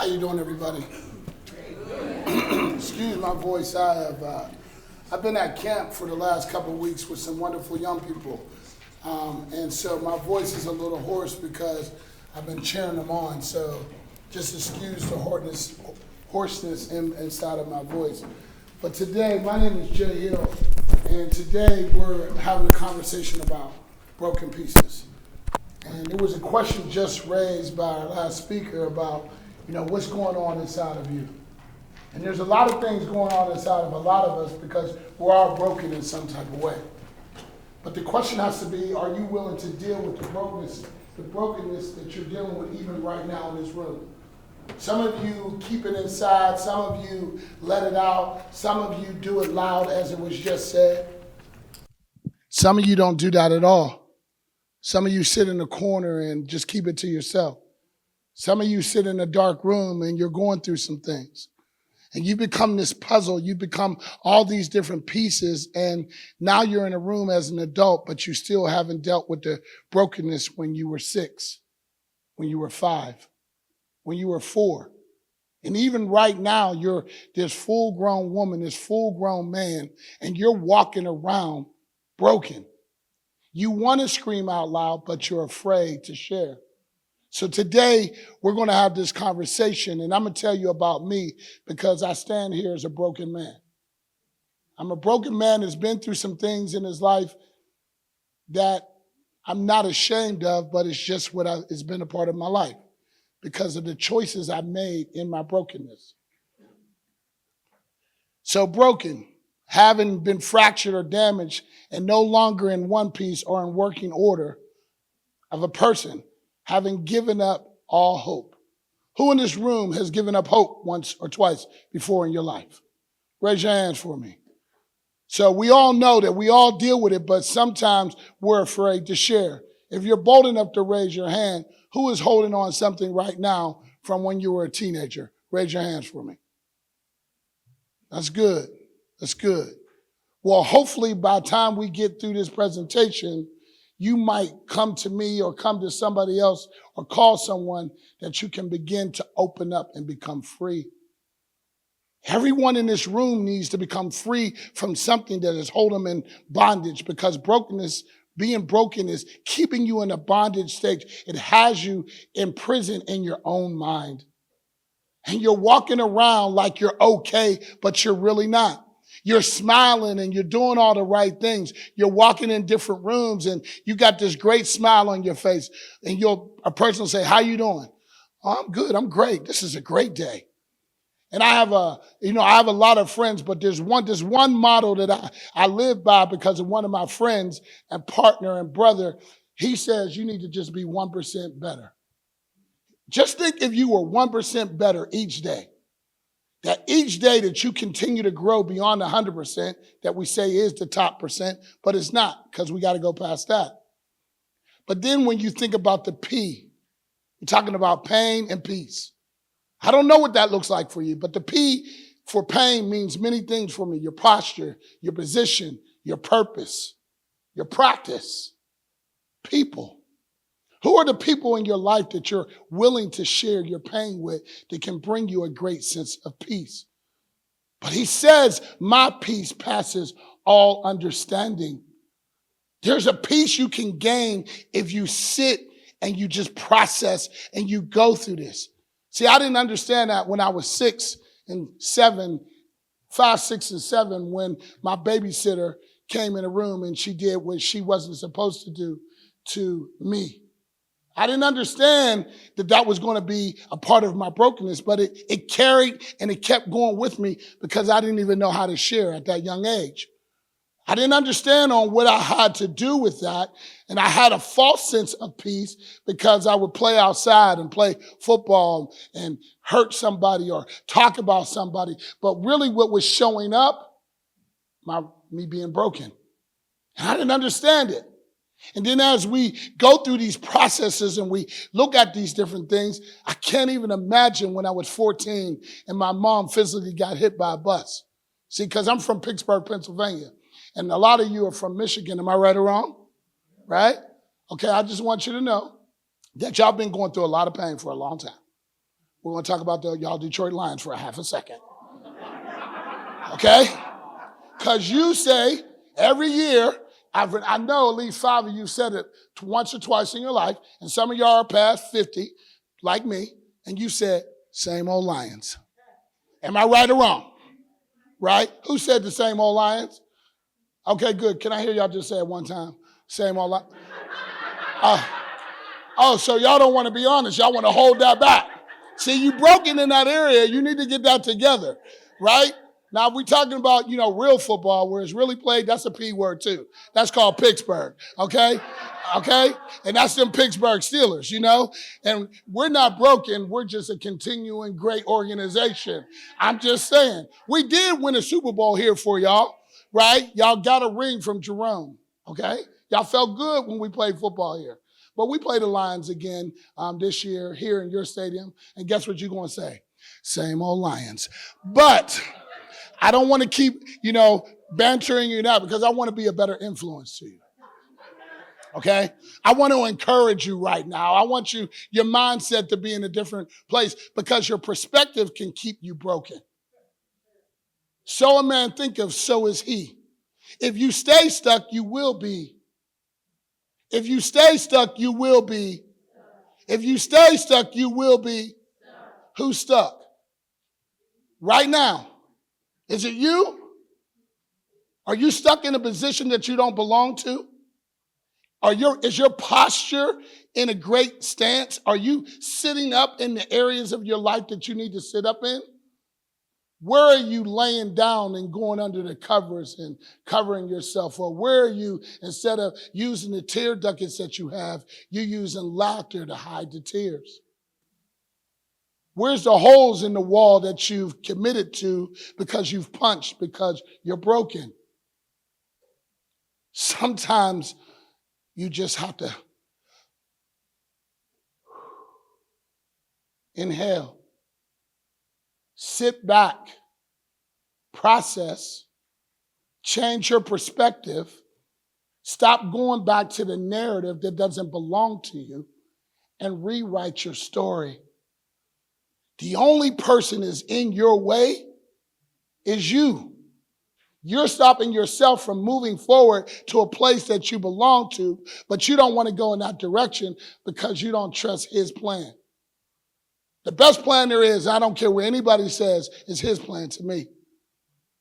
How you doing, everybody? Excuse my voice. I've been at camp for the last couple of weeks with some wonderful young people, and so my voice is a little hoarse because I've been cheering them on. So just excuse the hoarseness inside of my voice. But today, my name is Jaye Hill, and today we're having a conversation about broken pieces. And there was a question just raised by our last speaker about, what's going on inside of you. And there's a lot of things going on inside of a lot of us because we're all broken in some type of way. But the question has to be, are you willing to deal with the brokenness that you're dealing with even right now in this room? Some of you keep it inside, some of you let it out, some of you do it loud as it was just said. Some of you don't do that at all. Some of you sit in a corner and just keep it to yourself. Some of you sit in a dark room and you're going through some things. And you become this puzzle. You become all these different pieces. And now you're in a room as an adult, but you still haven't dealt with the brokenness when you were 6, when you were 5, when you were 4. And even right now, you're this full-grown woman, this full-grown man, and you're walking around broken. You want to scream out loud, but you're afraid to share. So today, we're going to have this conversation, and I'm going to tell you about me because I stand here as a broken man. I'm a broken man that's been through some things in his life that I'm not ashamed of, but it's just it's been a part of my life because of the choices I made in my brokenness. So broken, having been fractured or damaged and no longer in one piece or in working order of a person, having given up all hope. Who in this room has given up hope once or twice before in your life? Raise your hands for me. So we all know that we all deal with it, but sometimes we're afraid to share. If you're bold enough to raise your hand, who is holding on something right now from when you were a teenager? Raise your hands for me. That's good. That's good. Well, hopefully by the time we get through this presentation, you might come to me or come to somebody else or call someone that you can begin to open up and become free. Everyone in this room needs to become free from something that is holding them in bondage because being broken is keeping you in a bondage state. It has you imprisoned in your own mind. And you're walking around like you're okay, but you're really not. You're smiling and you're doing all the right things. You're walking in different rooms and you got this great smile on your face. And a person will say, "How you doing?" "Oh, I'm good. I'm great. This is a great day." And I have a lot of friends, but there's one motto that I live by because of one of my friends and partner and brother. He says, you need to just be 1% better. Just think if you were 1% better each day. That each day that you continue to grow beyond the 100% that we say is the top percent, but it's not because we got to go past that. But then when you think about the P, you're talking about pain and peace. I don't know what that looks like for you, but the P for pain means many things for me. Your posture, your position, your purpose, your practice, people. Who are the people in your life that you're willing to share your pain with that can bring you a great sense of peace? But he says, my peace passes all understanding. There's a peace you can gain if you sit and you just process and you go through this. See, I didn't understand that when I was 5, 6, and 7, when my babysitter came in the room and she did what she wasn't supposed to do to me. I didn't understand that was going to be a part of my brokenness, but it carried and it kept going with me because I didn't even know how to share at that young age. I didn't understand on what I had to do with that, and I had a false sense of peace because I would play outside and play football and hurt somebody or talk about somebody, but really what was showing up, me being broken. And I didn't understand it. And then as we go through these processes and we look at these different things, I can't even imagine when I was 14 and my mom physically got hit by a bus. See, because I'm from Pittsburgh, Pennsylvania. And a lot of you are from Michigan. Am I right or wrong? Right? Okay, I just want you to know that y'all been going through a lot of pain for a long time. We're going to talk about y'all Detroit Lions for a half a second. Okay? Because you say every year, I know at least 5 of you said it once or twice in your life, and some of y'all are past 50, like me, and you said, same old Lions. Am I right or wrong? Right? Who said the same old Lions? Okay, good. Can I hear y'all just say it one time? Same old Lions. Oh, so y'all don't want to be honest. Y'all want to hold that back. See, you broken in that area. You need to get that together, right? Now, if we're talking about, real football where it's really played, that's a P word too. That's called Pittsburgh, okay? Okay? And that's them Pittsburgh Steelers, And we're not broken. We're just a continuing great organization. I'm just saying. We did win a Super Bowl here for y'all, right? Y'all got a ring from Jerome, okay? Y'all felt good when we played football here. But we play the Lions again this year here in your stadium. And guess what you're going to say? Same old Lions. But I don't want to keep, bantering you now because I want to be a better influence to you. Okay? I want to encourage you right now. I want your mindset to be in a different place because your perspective can keep you broken. So a man thinketh, so is he. If you stay stuck, you will be. If you stay stuck, you will be. If you stay stuck, you will be. Who's stuck? Right now. Is it you? Are you stuck in a position that you don't belong to? Is your posture in a great stance? Are you sitting up in the areas of your life that you need to sit up in? Where are you laying down and going under the covers and covering yourself? Or where are you, instead of using the tear ducats that you have, you're using laughter to hide the tears? Where's the holes in the wall that you've committed to because you've punched, because you're broken? Sometimes you just have to inhale, sit back, process, change your perspective, stop going back to the narrative that doesn't belong to you, and rewrite your story. The only person is in your way is you. You're stopping yourself from moving forward to a place that you belong to, but you don't want to go in that direction because you don't trust his plan. The best plan there is, I don't care what anybody says, is his plan to me.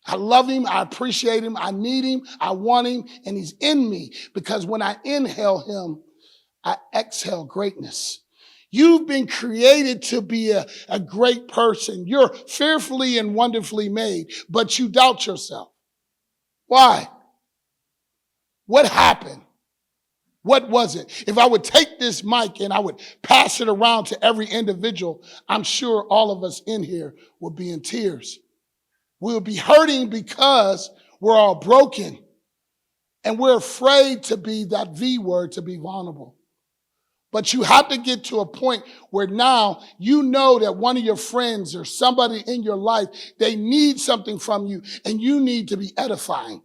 I love him. I appreciate him. I need him. I want him. And he's in me because when I inhale him, I exhale greatness. You've been created to be a great person. You're fearfully and wonderfully made, but you doubt yourself. Why? What happened? What was it? If I would take this mic and I would pass it around to every individual, I'm sure all of us in here would be in tears. We'll be hurting because we're all broken and we're afraid to be that V word, to be vulnerable. But you have to get to a point where now you know that one of your friends or somebody in your life, they need something from you and you need to be edifying.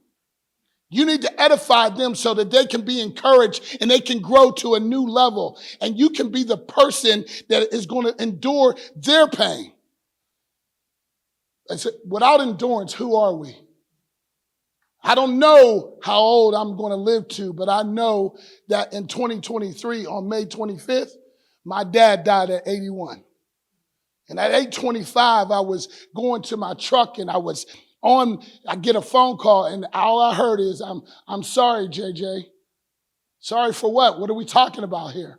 You need to edify them so that they can be encouraged and they can grow to a new level. And you can be the person that is going to endure their pain. I said, without endurance, who are we? I don't know how old I'm going to live to, but I know that in 2023, on May 25th, my dad died at 81. And at 8:25, I was going to my truck and I get a phone call and all I heard is, I'm sorry, JJ. Sorry for what? What are we talking about here?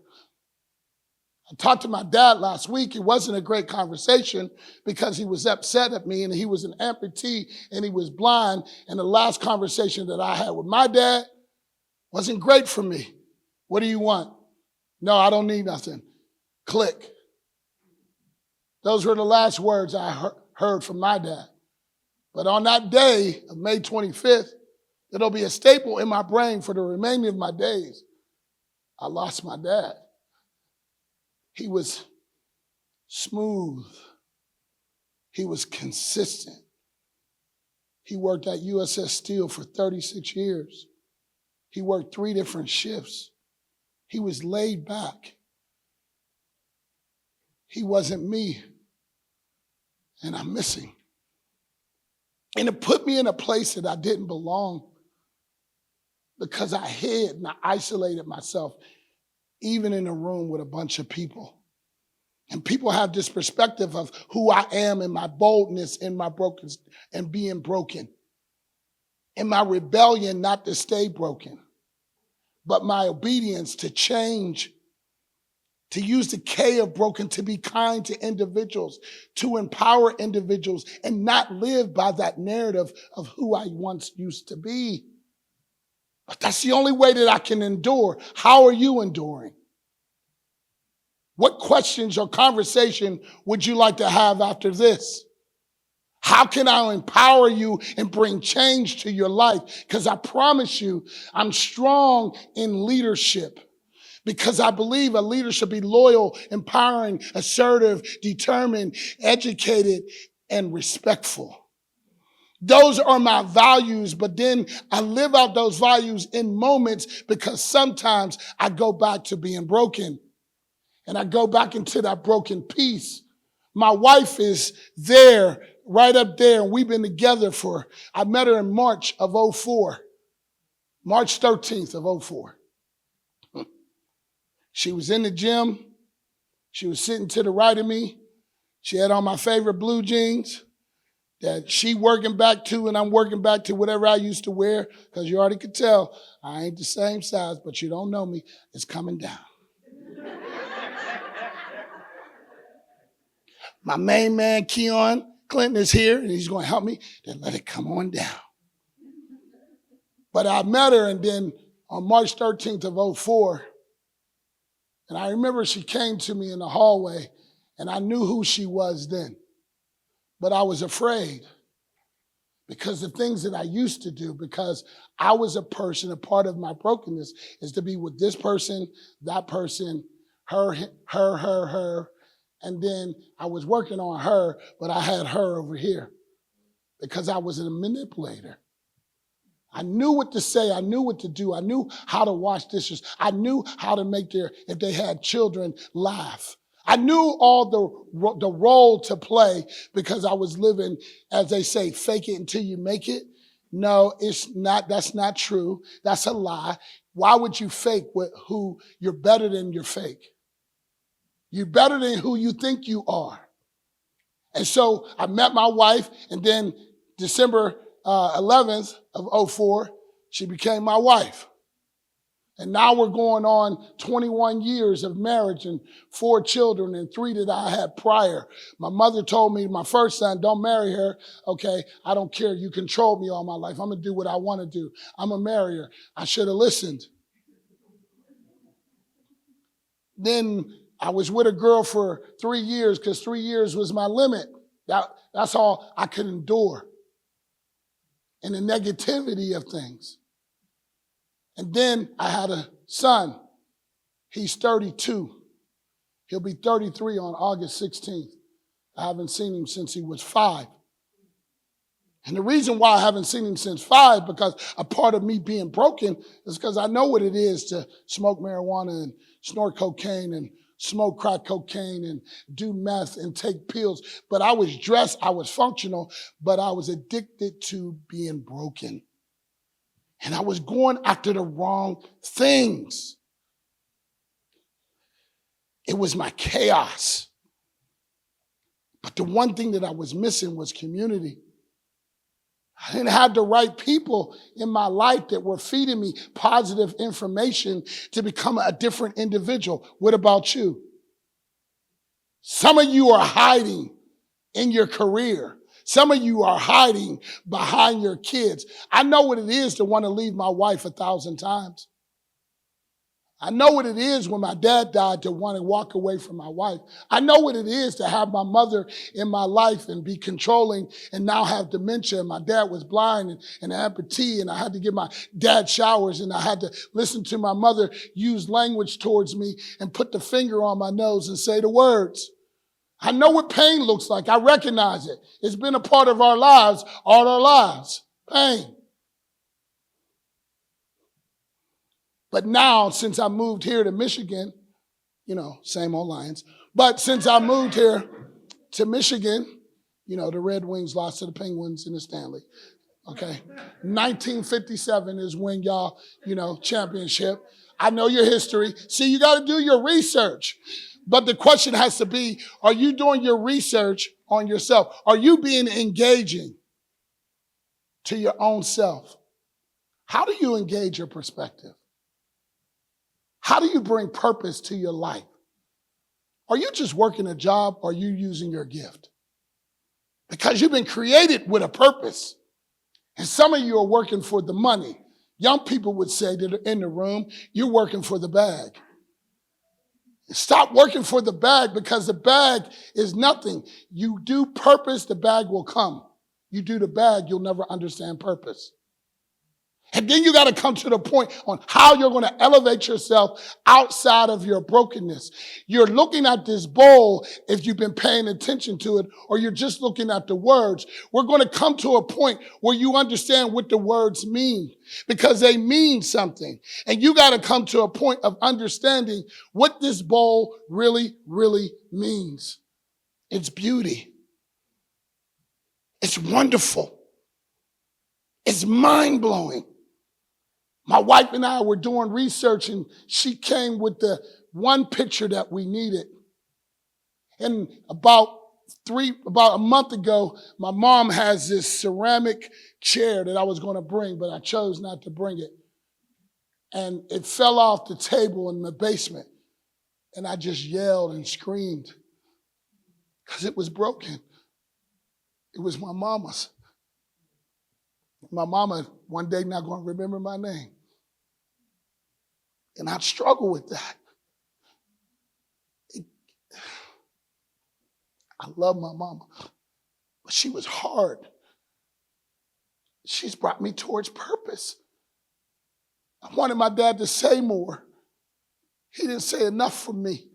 I talked to my dad last week. It wasn't a great conversation because he was upset at me and he was an amputee and he was blind. And the last conversation that I had with my dad wasn't great for me. What do you want? No, I don't need nothing. Click. Those were the last words I heard from my dad. But on that day of May 25th, it'll be a staple in my brain for the remainder of my days. I lost my dad. He was smooth. He was consistent. He worked at USS Steel for 36 years. He worked 3 different shifts. He was laid back. He wasn't me. and I'm missing. And it put me in a place that I didn't belong because I hid and I isolated myself, even in a room with a bunch of people. And people have this perspective of who I am and my boldness and my brokenness and being broken. And my rebellion not to stay broken, but my obedience to change, to use the K of broken, to be kind to individuals, to empower individuals, and not live by that narrative of who I once used to be. But that's the only way that I can endure. How are you enduring? What questions or conversation would you like to have after this? How can I empower you and bring change to your life? Because I promise you, I'm strong in leadership. Because I believe a leader should be loyal, empowering, assertive, determined, educated, and respectful. Those are my values, but then I live out those values in moments because sometimes I go back to being broken. And I go back into that broken piece. My wife is there, right up there, and we've been together I met her in March of 04. March 13th of 04. She was in the gym. She was sitting to the right of me. She had on my favorite blue jeans that she working back to, and I'm working back to whatever I used to wear, because you already could tell I ain't the same size, but you don't know me. It's coming down. My main man, Keon Clinton, is here, and he's going to help me. Then let it come on down. But I met her, and then on March 13th of 04, and I remember she came to me in the hallway, and I knew who she was then. But I was afraid because the things that I used to do, because I was a person, a part of my brokenness is to be with this person, that person, her. And then I was working on her, but I had her over here because I was a manipulator. I knew what to say. I knew what to do. I knew how to wash dishes. I knew how to make if they had children, laugh. I knew all the role to play because I was living, as they say, fake it until you make it. No, it's not. That's not true. That's a lie. Why would you fake who you're better than your fake? You're better than who you think you are. And so I met my wife, and then December 11th of 04, she became my wife. And now we're going on 21 years of marriage and 4 children and 3 that I had prior. My mother told me, my first son, don't marry her. Okay, I don't care. You controlled me all my life. I'm going to do what I want to do. I'm going to marry her. I should have listened. Then I was with a girl for 3 years because 3 years was my limit. That's all I could endure. And the negativity of things. And then I had a son. He's 32. He'll be 33 on August 16th. I haven't seen him since he was 5. And the reason why I haven't seen him since 5, because a part of me being broken is because I know what it is to smoke marijuana and snort cocaine and smoke crack cocaine and do meth and take pills. But I was dressed, I was functional, but I was addicted to being broken. And I was going after the wrong things. It was my chaos. But the one thing that I was missing was community. I didn't have the right people in my life that were feeding me positive information to become a different individual. What about you? Some of you are hiding in your career. Some of you are hiding behind your kids. I know what it is to want to leave my wife 1,000 times. I know what it is when my dad died to want to walk away from my wife. I know what it is to have my mother in my life and be controlling and now have dementia. And my dad was blind and amputee, and I had to give my dad showers, and I had to listen to my mother use language towards me and put the finger on my nose and say the words. I know what pain looks like. I recognize it. It's been a part of our lives all our lives. Pain. But now, since I moved here to Michigan, same old Lions. But since I moved here to Michigan, You know, the Red Wings lost to the Penguins in the Stanley. Okay. 1957 is when y'all, championship. I know your history. See, you got to do your research. But the question has to be, are you doing your research on yourself? Are you being engaging to your own self? How do you engage your perspective? How do you bring purpose to your life? Are you just working a job or are you using your gift? Because you've been created with a purpose. And some of you are working for the money. Young people would say that are in the room, you're working for the bag. Stop working for the bag because the bag is nothing. You do purpose, the bag will come. You do the bag, you'll never understand purpose. And then you got to come to the point on how you're going to elevate yourself outside of your brokenness. You're looking at this bowl if you've been paying attention to it, or you're just looking at the words. We're going to come to a point where you understand what the words mean because they mean something. And you got to come to a point of understanding what this bowl really, really means. It's beauty. It's wonderful. It's mind-blowing. My wife and I were doing research and she came with the one picture that we needed. And about a month ago, my mom has this ceramic chair that I was going to bring, but I chose not to bring it. And it fell off the table in the basement. And I just yelled and screamed because it was broken. It was my mama's. My mama one day not going to remember my name. And I'd struggle with that. I love my mama, but she was hard. She's brought me towards purpose. I wanted my dad to say more. He didn't say enough for me.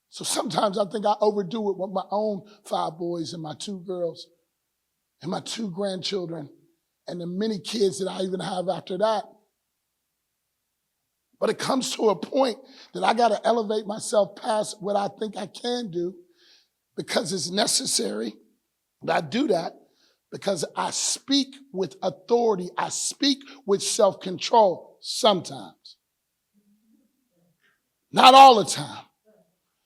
So sometimes I think I overdo it with my own 5 boys and my 2 girls and my 2 grandchildren and the many kids that I even have after that. But it comes to a point that I got to elevate myself past what I think I can do because it's necessary. And I do that because I speak with authority. I speak with self-control sometimes. Not all the time.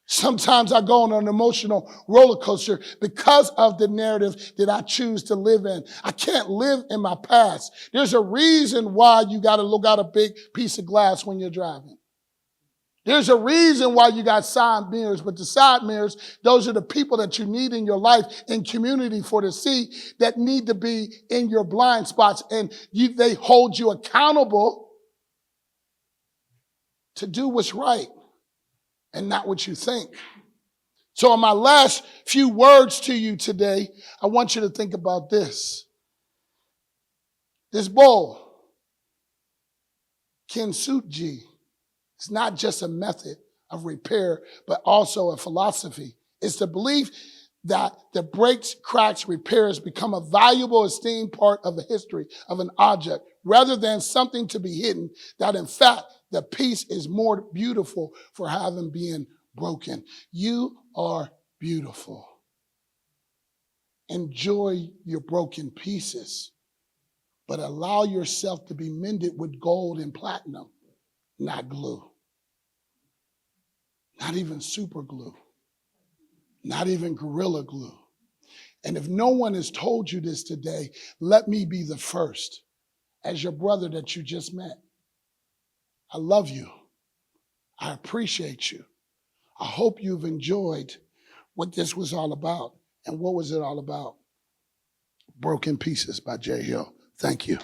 Sometimes I go on an emotional roller coaster because of the narrative that I choose to live in. I can't live in my past. There's a reason why you got to look out a big piece of glass when you're driving. There's a reason why you got side mirrors, but the side mirrors, those are the people that you need in your life and community for to see that need to be in your blind spots, and they hold you accountable to do what's right and not what you think. So in my last few words to you today, I want you to think about this. This bowl, kintsugi, it's not just a method of repair, but also a philosophy. It's the belief that the breaks, cracks, repairs become a valuable, esteemed part of the history of an object, rather than something to be hidden, that in fact, the piece is more beautiful for having been broken. You are beautiful. Enjoy your broken pieces, but allow yourself to be mended with gold and platinum, not glue. Not even super glue. Not even Gorilla Glue. And if no one has told you this today, let me be the first, as your brother that you just met. I love you. I appreciate you. I hope you've enjoyed what this was all about. And what was it all about? Broken Pieces by Jaye Hill. Thank you.